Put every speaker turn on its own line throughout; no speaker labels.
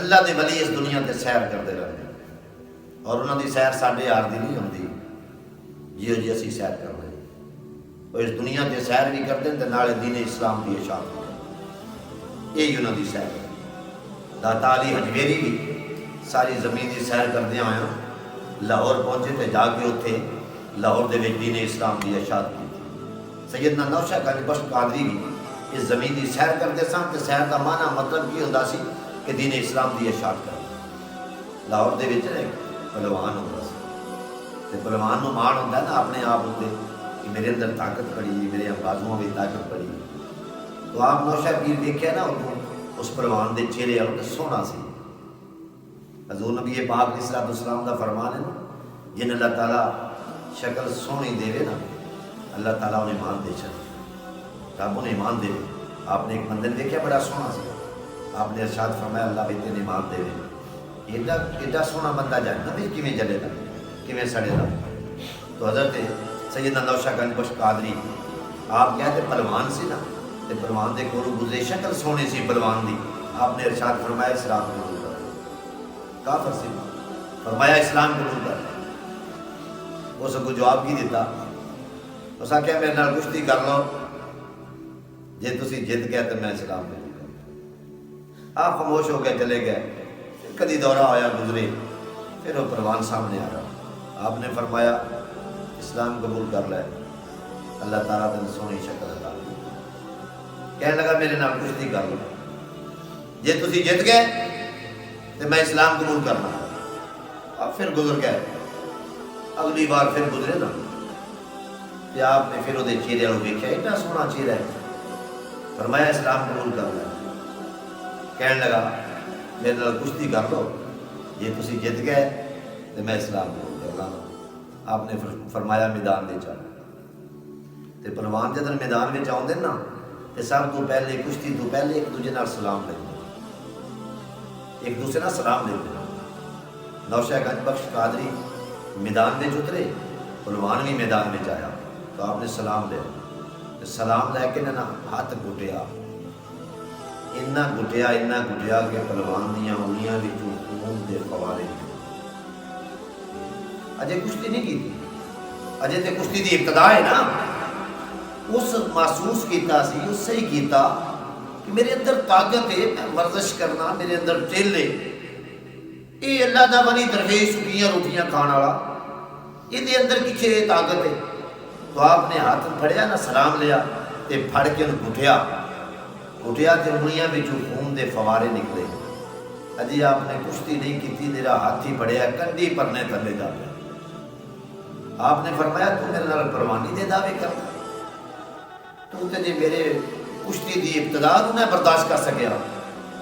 اللہ دے ولی اس دنیا تے سیر کرتے رہتے اور انہوں دی سیر ساڈے یار دی نہیں ہوندی جیو جی اسی سیر کر رہے وہ اس دنیا تے سیر بھی کرتے ہیں تے نالے دین اسلام دی اشاعت بھی کرتے یہی انہوں دی سیر ہے۔ داتا علی حجویری بھی ساری زمین دی سیر کردے آیا لاہور پہنچے تے جا کے اتنے لاہور دے وچ دین اسلام دی اشاعت کی سیدنا نوشہ گنج بخش قادری بھی اس زمین دی سیر کرتے سن تے سیر دا معنی مطلب کی ہوندا سی کہ دین اسلام دی اشاعت کرنا۔ لاہور دے وچ ایک پہلوان ہوندا سی تے پہلوان نوں مان ہوندا نا اپنے آپ اُتے کہ میرے اندر طاقت پڑی میرے بازوؤں میں طاقت پڑی تو آپ نوشہ پیر دیکھیا نا اس پہلوان دے چہرے والوں تے سونا سی۔ حضور نبی پاک علیہ الصلوۃ والسلام دا فرمان ہے نا جن اللہ تعالیٰ شکل سونی دے نا اللہ تعالیٰ انہیں ایمان دے چلے رب انہیں ایمان دے۔ آپ نے ایک مندر دیکھا بڑا سونا سی آپ نے ارشاد فرمایا اللہ بھی تین ایمان دے ایڈا سونا بندہ جاننا بھی کیویں جلے گا کیویں سڑے گا۔ تو حضرت سیدنا نوشہ گنج بخش قادری آپ کہتے پہلوان سی نا تے پہلوان دے کولوں گزرے شکل سونی سی پہلوان دی آپ نے ارشاد فرمایا اسلام قبول کر کافر سی فرمایا اسلام قبول کر اس کو جواب کی دیتا اس آخیا میرے نال کشتی کر لو جے تسی جت گئے تو میں اسلام قبول کر۔ آپ خاموش ہو گئے چلے گئے کدی دورہ آیا گزرے پھر وہ پروان سامنے آ رہا آپ نے فرمایا اسلام قبول کر لے اللہ تعالیٰ تن سونی شکل عطا کہنے لگا میرے نال کشتی کر لو جے تسی جت گئے تو میں اسلام قبول کرنا۔ اب پھر گزر گئے اگلی بار پھر گزرے نا کہ آپ نے پھر وہ چہرے والوں دیکھا اتنا سونا چہرہ ہے فرمایا اسلام قبول کر لیا۔ کہنے لگا میرے نال کشتی کر لو جے تسی جت گئے تو میں اسلام قبول کر لاں۔ آپ نے فرمایا میدان میں چل تے پہلوان جدوں میدان میں آؤندے نا تے سب تو پہلے کشتی تو پہلے ایک دوجے نال سلام لیندے ایک دوسرے نال سلام لیندے۔ نوشہ گنج بخش قادری میدان میں اترے پہلوان بھی میدان میں آیا تو آپ نے سلام لیا سلام لے کے نا ہاتھ گھٹیا اتنا گھٹیا کہ پہلوان دیاں انگلیاں وچوں خون دے فوارے اجے کشتی نہیں کی اجے تے کشتی دی ابتدا ہے نا اس محسوس کیتا سی اس صحیح کیتا کہ میرے اندر طاقت ہے میں ورزش کرنا میرے اندر ٹل ہے یہ اللہ دا ولی درویش سکیاں روٹیاں کھان والا یہ اندر کچھ طاقت ہے تو آپ نے ہاتھ پھڑیا نا سلام لیا تے پھڑ کے گھٹیا تے انگلیاں وچوں خون دے فوارے نکلے اجی آپ نے کشتی نہیں کی میرا ہاتھ ہی پڑیا کنڈی پرنے تھلے جا گیا۔ آپ نے فرمایا تو میرے نال پروانی دے دعوے کرتا تو تے جے میرے کشتی دی ابتدا میں برداشت کر سکیا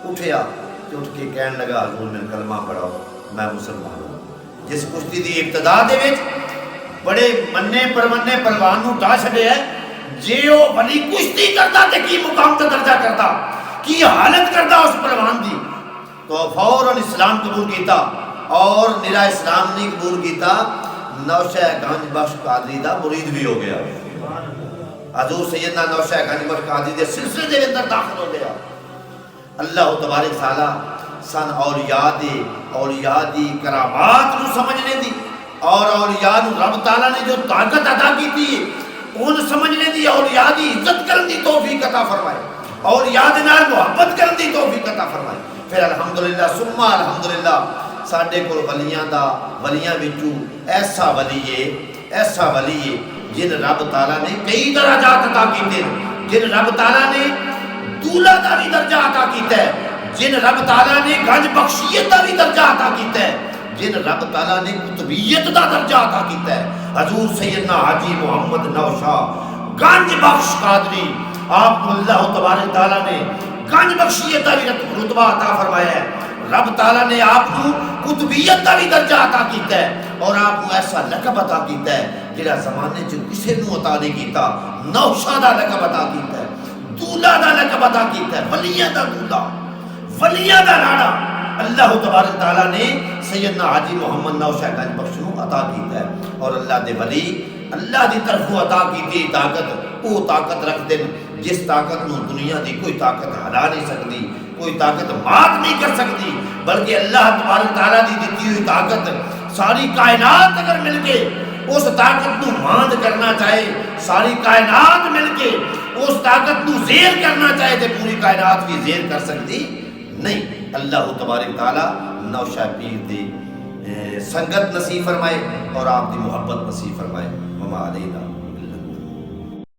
اٹھیا تے اٹھ کے کہن لگا حضور میں کلمہ پڑھاؤ میں مسلمان ہوں۔ جس کشتی دی ابتدا دے وچ بڑے مننے پرمنے پہلوان نوں ڈا چھڈیا ہے جے او ولی کشتی کردا تے کی مقام تے درجہ کردا کی حالت کردا اس پہلوان دی تو فوراً اسلام قبول کیتا اور میرا اسلام نہیں قبول کیتا نوشہ گنج بخش قادری دا مرید بھی ہو گیا۔ حضور سیدنا نوشہ گنج بخش قادری دے سلسلے دے اندر داخل ہو گیا۔ اللہ تبارک تعالیٰ سن اولیاء دی کرامات نو سمجھنے دی اور اولیاء نو رب تعالیٰ نے جو طاقت عطا کی تھی ان سمجھنے دی اولیاء دی عزت کرن دی توفیق عطا فرمائے اولیاء دے نال محبت کرن دی توفیق عطا فرمائے۔ پھر الحمدللہ ثم الحمدللہ ساڈے کول ولیاں وچوں ایسا ولی ہے جن رب تعالیٰ نے کئی درجات عطا کیتے جن رب تعالیٰ نے دولہ دا بھی درجہ عطا کیتا ہے جن رب تعالیٰ نے گنج بخشیت دا بھی درجہ عطا کیتا ہے جن رب تعالیٰ نے قطبیت دا درجہ عطا کیتا ہے۔ حضور سیدنا حاجی محمد نوشہ گنج بخش قادری آپ کو اللہ تبارک تعالیٰ نے گنج بخشیت دا بھی رتبہ عطا فرمایا ہے۔ رب تعالیٰ نے آپ کو قطبیت دا بھی درجہ عطا کیتا ہے اور آپ کو ایسا لقب عطا کیتا ہے جڑا زمانے چ کسے نوں عطا نہیں کیتا۔ نوشہ دا لقب عطا کیتا ہے دولہ دا لقب عطا کیتا ہے ولیاں دا دولہ ولیاں دا لاڑا اللہ تبارک تعالیٰ نے سیدنا حاجی محمد نوشہ گنج بخش نوں عطا کیتا ہے اور اللہ دے ولی اللہ دی طرفوں عطا کیتی طاقت وہ طاقت رکھتے ہیں جس طاقت نو دنیا دی کوئی طاقت ہلا نہیں سکتی کوئی طاقت مات نہیں کر سکتی بلکہ اللہ تبارک تعالیٰ دی دیتی ہوئی طاقت ساری کائنات اگر مل کے اس طاقت نو ماند کرنا چاہے، ساری کائنات مل کے اس طاقت نو زیر کرنا چاہے تو پوری کائنات بھی زیر کر سکتی نہیں۔ اللہ تبارک تعالیٰ نوشہ پیر دی سنگت نصیب فرمائے اور آپ دی محبت نصیب فرمائے۔ وما علینا